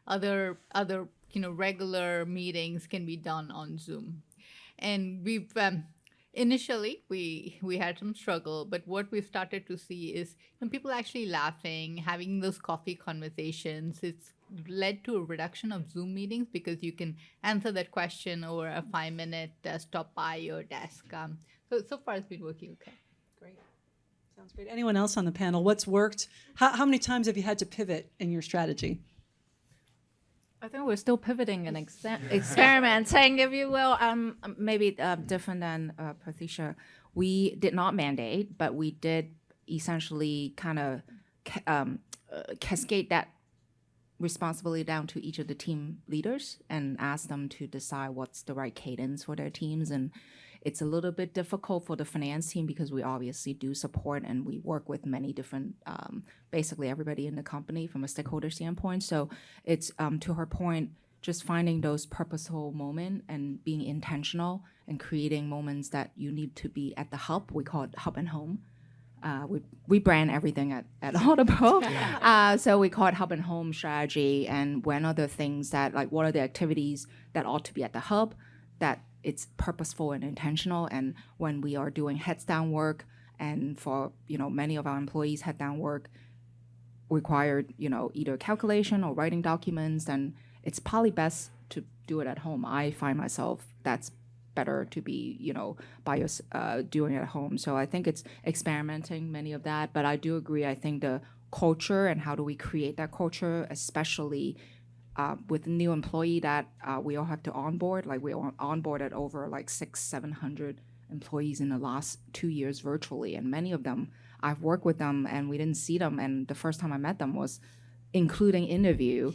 other regular meetings can be done on Zoom. And we've initially we had some struggle, but what we've started to see is people actually laughing, having those coffee conversations. It's led to a reduction of Zoom meetings because you can answer that question over a 5-minute stop by your desk. So far it's been working okay. Great. Sounds great. Anyone else on the panel? What's worked? How many times have you had to pivot in your strategy? I think we're still pivoting and experimenting, if you will. Maybe different than Pratyusha. We did not mandate, but we did essentially kind of cascade that responsibility down to each of the team leaders and ask them to decide what's the right cadence for their teams. And it's a little bit difficult for the finance team because we obviously do support and we work with many different, basically everybody in the company from a stakeholder standpoint. So it's, to her point, just finding those purposeful moments and being intentional and creating moments that you need to be at the hub. We call it hub and home. We brand everything at Audible. So we call it hub and home strategy. And when are the things that, like, what are the activities that ought to be at the hub, that it's purposeful and intentional. And when we are doing heads down work, and for many of our employees, head down work required either calculation or writing documents, then it's probably best to do it at home. I find myself that's better to be by us doing it at home. So I think it's experimenting many of that. But I do agree. I think the culture and how do we create that culture, especially with a new employee that we all have to onboard. Like we onboarded over like 600-700 employees in the last 2 years virtually, and many of them I've worked with them and we didn't see them, and the first time I met them was including interview.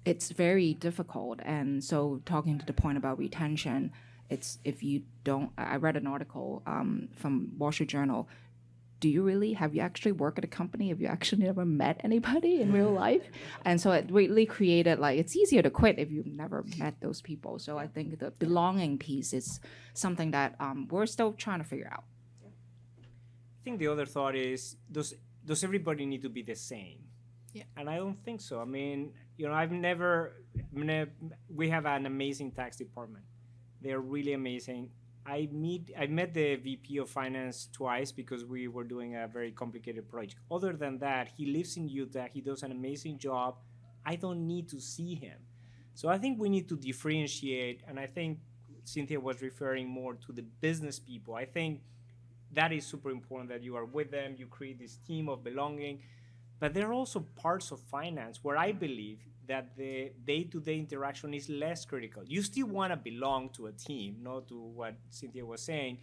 It's very difficult. And so talking to the point about retention, it's if you don't, I read an article from Wall Street Journal. Have you actually worked at a company? Have you actually never met anybody in real life? And so it really created, like, it's easier to quit if you've never met those people. So I think the belonging piece is something that we're still trying to figure out. I think the other thought is, does everybody need to be the same? Yeah. And I don't think so. I mean, we have an amazing tax department. They're really amazing. I met the VP of finance twice because we were doing a very complicated project. Other than that, he lives in Utah. He does an amazing job. I don't need to see him. So I think we need to differentiate. And I think Cynthia was referring more to the business people. I think that is super important that you are with them. You create this team of belonging. But there are also parts of finance where I believe that the day-to-day interaction is less critical. You still want to belong to a team, not to what Cynthia was saying,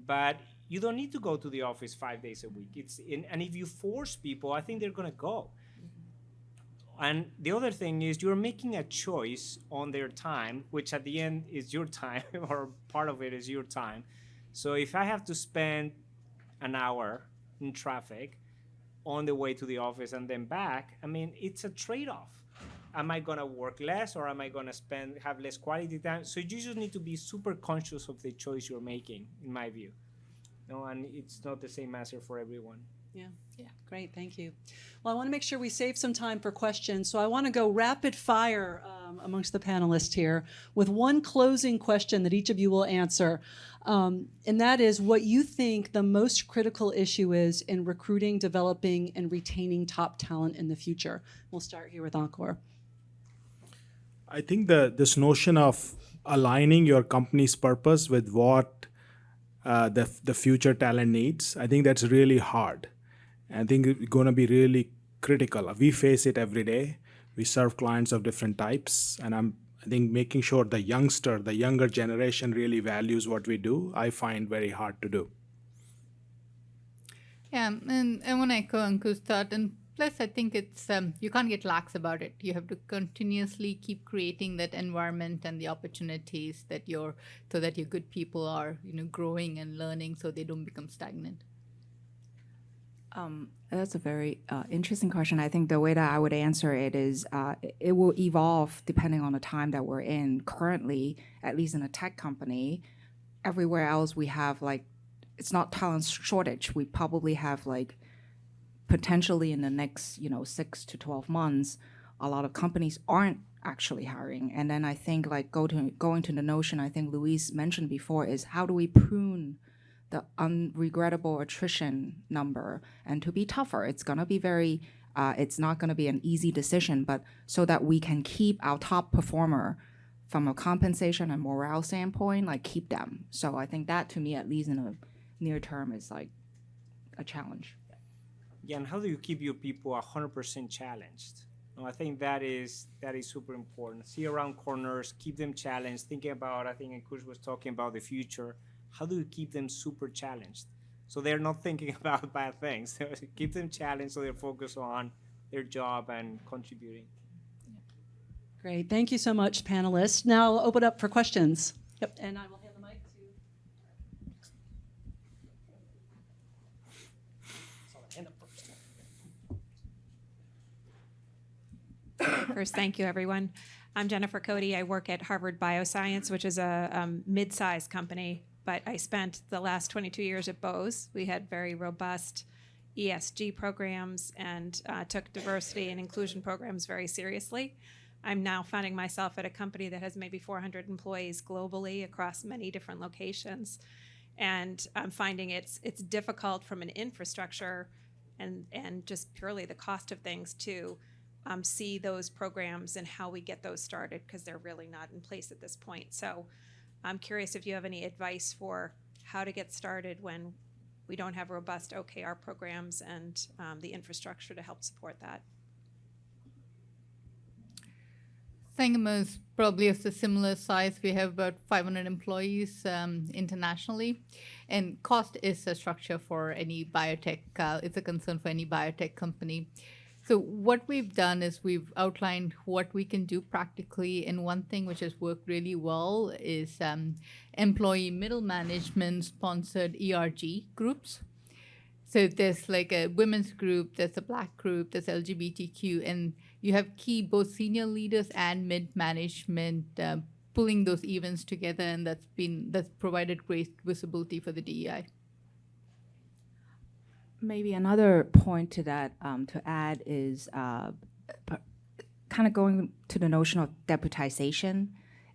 but you don't need to go to the office 5 days a week. And if you force people, I think they're going to go. And the other thing is you're making a choice on their time, which at the end is your time, or part of it is your time. So if I have to spend an hour in traffic on the way to the office and then back, I mean, it's a trade-off. Am I gonna work less, or am I gonna have less quality time? So you just need to be super conscious of the choice you're making, in my view. And it's not the same answer for everyone. Yeah. Yeah. Great, thank you. Well, I want to make sure we save some time for questions, so I want to go rapid fire amongst the panelists here with one closing question that each of you will answer, and that is what you think the most critical issue is in recruiting, developing, and retaining top talent in the future. We'll start here with Ankor. I think this notion of aligning your company's purpose with what the future talent needs, I think that's really hard. I think it's going to be really critical. We face it every day. We serve clients of different types, and I think making sure the younger generation really values what we do, I find very hard to do. Yeah, and I want to echo Anku's thought. And plus, I think it's you can't get lax about it. You have to continuously keep creating that environment and the opportunities so that your good people are growing and learning, so they don't become stagnant. That's a very interesting question. I think the way that I would answer it is it will evolve depending on the time that we're in. Currently, at least in a tech company, everywhere else we have it's not talent shortage. We probably have potentially in the next 6 to 12 months, a lot of companies aren't actually hiring. And then I think going to the notion I think Luis mentioned before is how do we prune the unregrettable attrition number, and to be tougher. It's going to be it's not going to be an easy decision, but so that we can keep our top performer from a compensation and morale standpoint, keep them. So I think that to me, at least in a near term, is a challenge. Yeah, and how do you keep your people 100% challenged? I think that is super important. See around corners, keep them challenged, thinking about, I think Ankush was talking about the future. How do you keep them super challenged so they're not thinking about bad things? Keep them challenged so they're focused on their job and contributing. Great, thank you so much, panelists. Now I'll open up for questions. Yep, and I will hand the mic to... First, thank you, everyone. I'm Jennifer Cody. I work at Harvard Bioscience, which is a mid-sized company, but I spent the last 22 years at Bose. We had very robust ESG programs and took diversity and inclusion programs very seriously. I'm now finding myself at a company that has maybe 400 employees globally across many different locations. And I'm finding it's difficult from an infrastructure and just purely the cost of things to see those programs and how we get those started, because they're really not in place at this point. So I'm curious if you have any advice for how to get started when we don't have robust OKR programs and the infrastructure to help support that. Sangamo is probably of a similar size. We have about 500 employees internationally, and cost is a structure for any biotech. It's a concern for any biotech company. So what we've done is we've outlined what we can do practically, and one thing which has worked really well is employee middle management sponsored ERG groups. So there's a women's group, there's a Black group, there's LGBTQ, and you have key both senior leaders and mid management pulling those events together, and that's provided great visibility for the DEI. Maybe another point to that to add is kind of going to the notion of deputization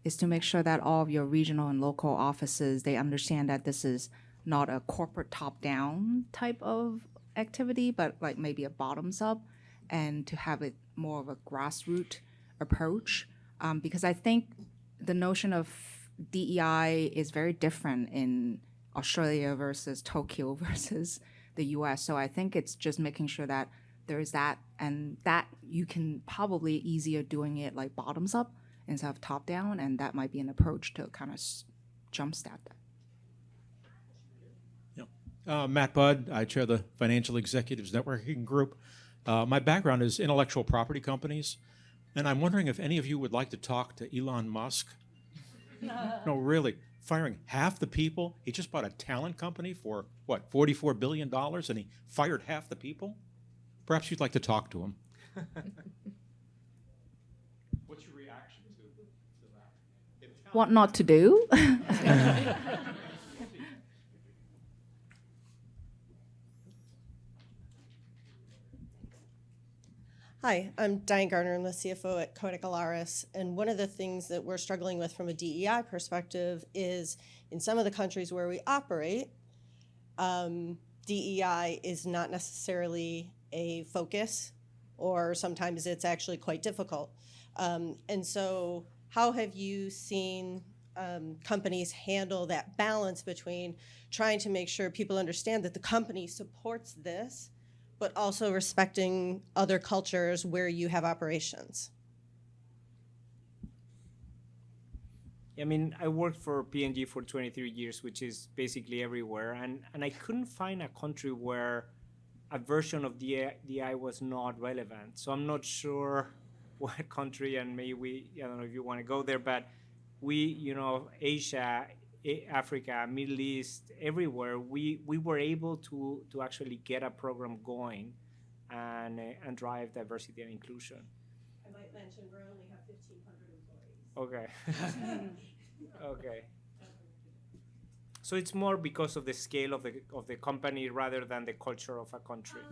is to make sure that all of your regional and local offices, they understand that this is not a corporate top-down type of activity, but like maybe a bottoms-up, and to have it more of a grassroots approach. Because I think the notion of DEI is very different in Australia versus Tokyo versus the US. So I think it's just making sure that there is that, and that you can probably easier doing it like bottoms up instead of top down, and that might be an approach to kind of jumpstart that. Matt Budd, I chair the Financial Executives Networking Group. My background is intellectual property companies, and I'm wondering if any of you would like to talk to Elon Musk. No, really, firing half the people. He just bought a talent company for, what, $44 billion, and he fired half the people? Perhaps you'd like to talk to him. What's your reaction to that? What not to do? Hi, I'm Diane Garner. I'm the CFO at Kodak Alaris. And one of the things that we're struggling with from a DEI perspective is in some of the countries where we operate, DEI is not necessarily a focus, or sometimes it's actually quite difficult. And so how have you seen companies handle that balance between trying to make sure people understand that the company supports this, but also respecting other cultures where you have operations? I mean, I worked for P&G for 23 years, which is basically everywhere, and I couldn't find a country where a version of DI was not relevant. So I'm not sure what country, and maybe I don't know if you want to go there, but we, Asia, Africa, Middle East, everywhere, we were able to actually get a program going and drive diversity and inclusion. I might mention we only have 1,500 employees. Okay. Okay. So it's more because of the scale of the company rather than the culture of a country.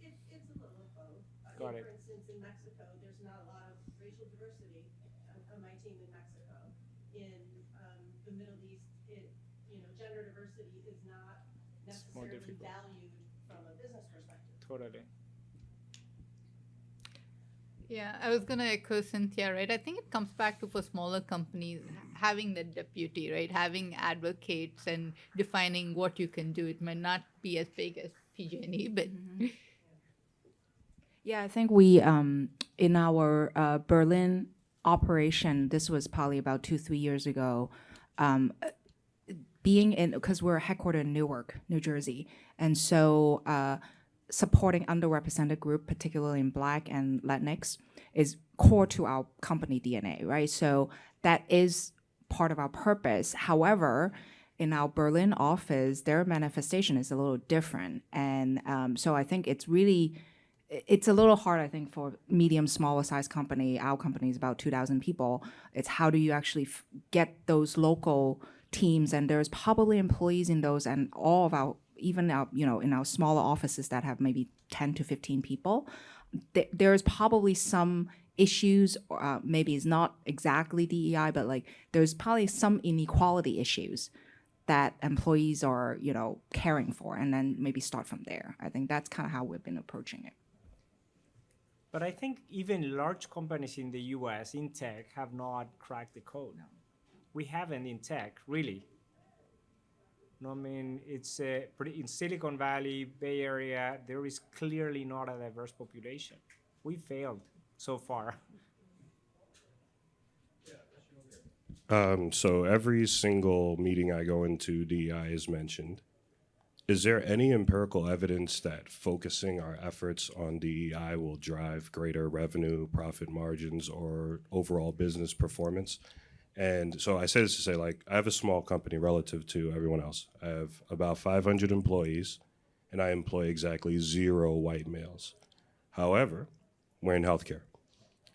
It's a little of both. Got it. For instance, in Mexico, there's not a lot of racial diversity on my team in Mexico. In the Middle East, gender diversity is not more necessarily difficult. valued from a business perspective. Totally. Yeah, I was going to echo Cynthia, right? I think it comes back to for smaller companies having the deputy, right? Having advocates and defining what you can do. It might not be as big as PG&E, but Yeah, I think we, in our Berlin operation, this was probably about 2-3 years ago, being in, because we're headquartered in Newark, New Jersey, and so supporting underrepresented group, particularly in Black and Latinx, is core to our company DNA, right? So that is part of our purpose. However, in our Berlin office, their manifestation is a little different. And so I think it's a little hard, I think, for medium, smaller size company. Our company is about 2,000 people. It's how do you actually get those local teams, and there's probably employees in those, and all of our, even our, in our smaller offices that have maybe 10 to 15 people, there's probably some issues, maybe it's not exactly DEI, but like there's probably some inequality issues that employees are, caring for, and then maybe start from there. I think that's kind of how we've been approaching it. But I think even large companies in the US in tech have not cracked the code. No. We haven't in tech, really. No, I mean, it's in Silicon Valley, Bay Area, there is clearly not a diverse population. We failed so far. So every single meeting I go into, DEI is mentioned. Is there any empirical evidence that focusing our efforts on DEI will drive greater revenue, profit margins, or overall business performance? And so I say this to say, I have a small company relative to everyone else. I have about 500 employees, and I employ exactly 0 white males. However, we're in healthcare.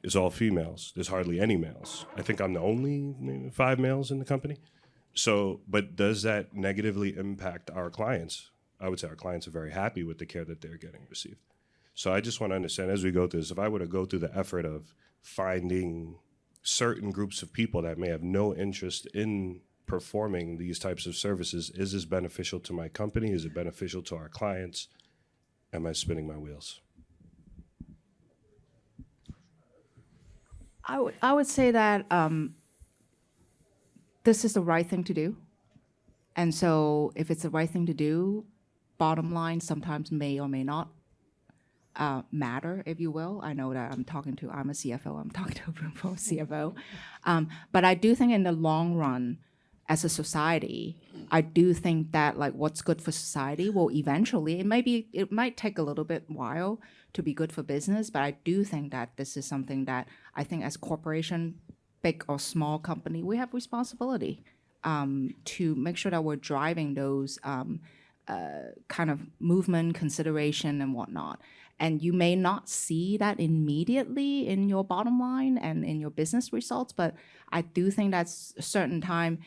It's all females. There's hardly any males. I think I'm the only maybe 5 males in the company. So, but does that negatively impact our clients? I would say our clients are very happy with the care that they're getting received. So I just want to understand as we go through this, if I were to go through the effort of finding certain groups of people that may have no interest in performing these types of services, is this beneficial to my company? Is it beneficial to our clients? Am I spinning my wheels? I would say that this is the right thing to do. And so if it's the right thing to do, bottom line sometimes may or may not matter, if you will. I know that I'm a CFO, I'm talking to a room full of CFO. But I do think in the long run, as a society, I do think that like what's good for society will eventually, it might take a little bit while to be good for business, but I do think that this is something that I think as corporation, big or small company, we have responsibility to make sure that we're driving those kind of movement, consideration, and whatnot. And you may not see that immediately in your bottom line and in your business results, but I do think that's a certain time.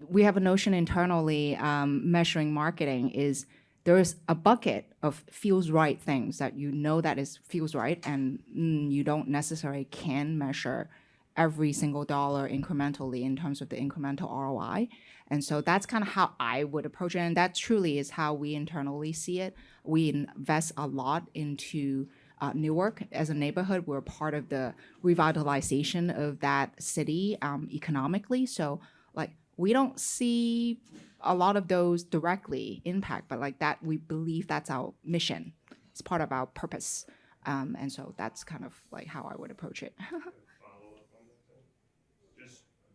We have a notion internally measuring marketing is there is a bucket of feels right things that you know that is feels right, and you don't necessarily can measure every single dollar incrementally in terms of the incremental ROI. And so that's kind of how I would approach it. And that truly is how we internally see it. We invest a lot into Newark as a neighborhood. We're part of the revitalization of that city economically. So like we don't see a lot of those directly impact, but like that, we believe that's our mission. It's part of our purpose. And so that's kind of like how I would approach it.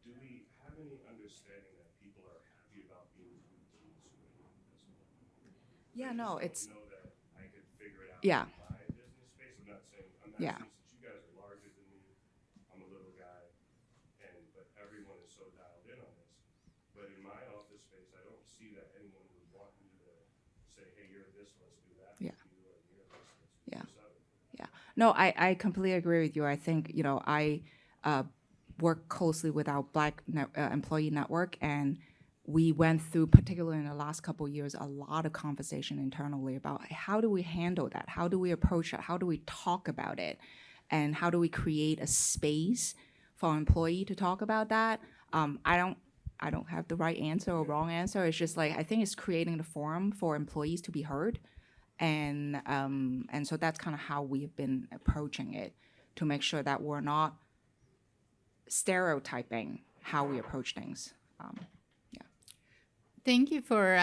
Do we have any understanding that people are happy about being food as well? Yeah, no, it's, Know that I could figure it out yeah. in my business space. I'm not saying, I'm Yeah. asking since you guys are larger than me, I'm a little guy, but everyone is so dialed in on this. But in my office space, I don't see that anyone would want me to say, hey, you're this, let's do that. Yeah. with you, and you're this, let's do Yeah. this other. Yeah. No, I completely agree with you. I think, I work closely with our Black employee network, and we went through, particularly in the last couple of years, a lot of conversation internally about how do we handle that? How do we approach it? How do we talk about it? And how do we create a space for an employee to talk about that? I don't have the right answer or wrong answer. It's just like, I think it's creating the forum for employees to be heard. And so that's kind of how we've been approaching it, to make sure that we're not stereotyping how we approach things. Thank you for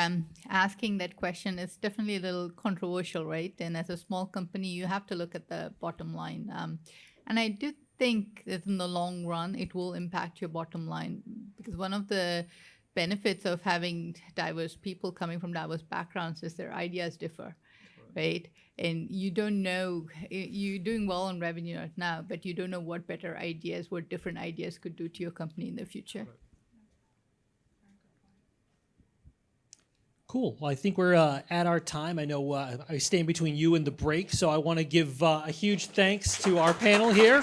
asking that question. It's definitely a little controversial, right? And as a small company, you have to look at the bottom line. And I do think that in the long run, it will impact your bottom line, because one of the benefits of having diverse people coming from diverse backgrounds is their ideas differ, right? And you don't know, you're doing well on revenue right now, but you don't know what better ideas, what different ideas could do to your company in the future. Cool. Well, I think we're at our time. I know I stand between you and the break, so I want to give a huge thanks to our panel here.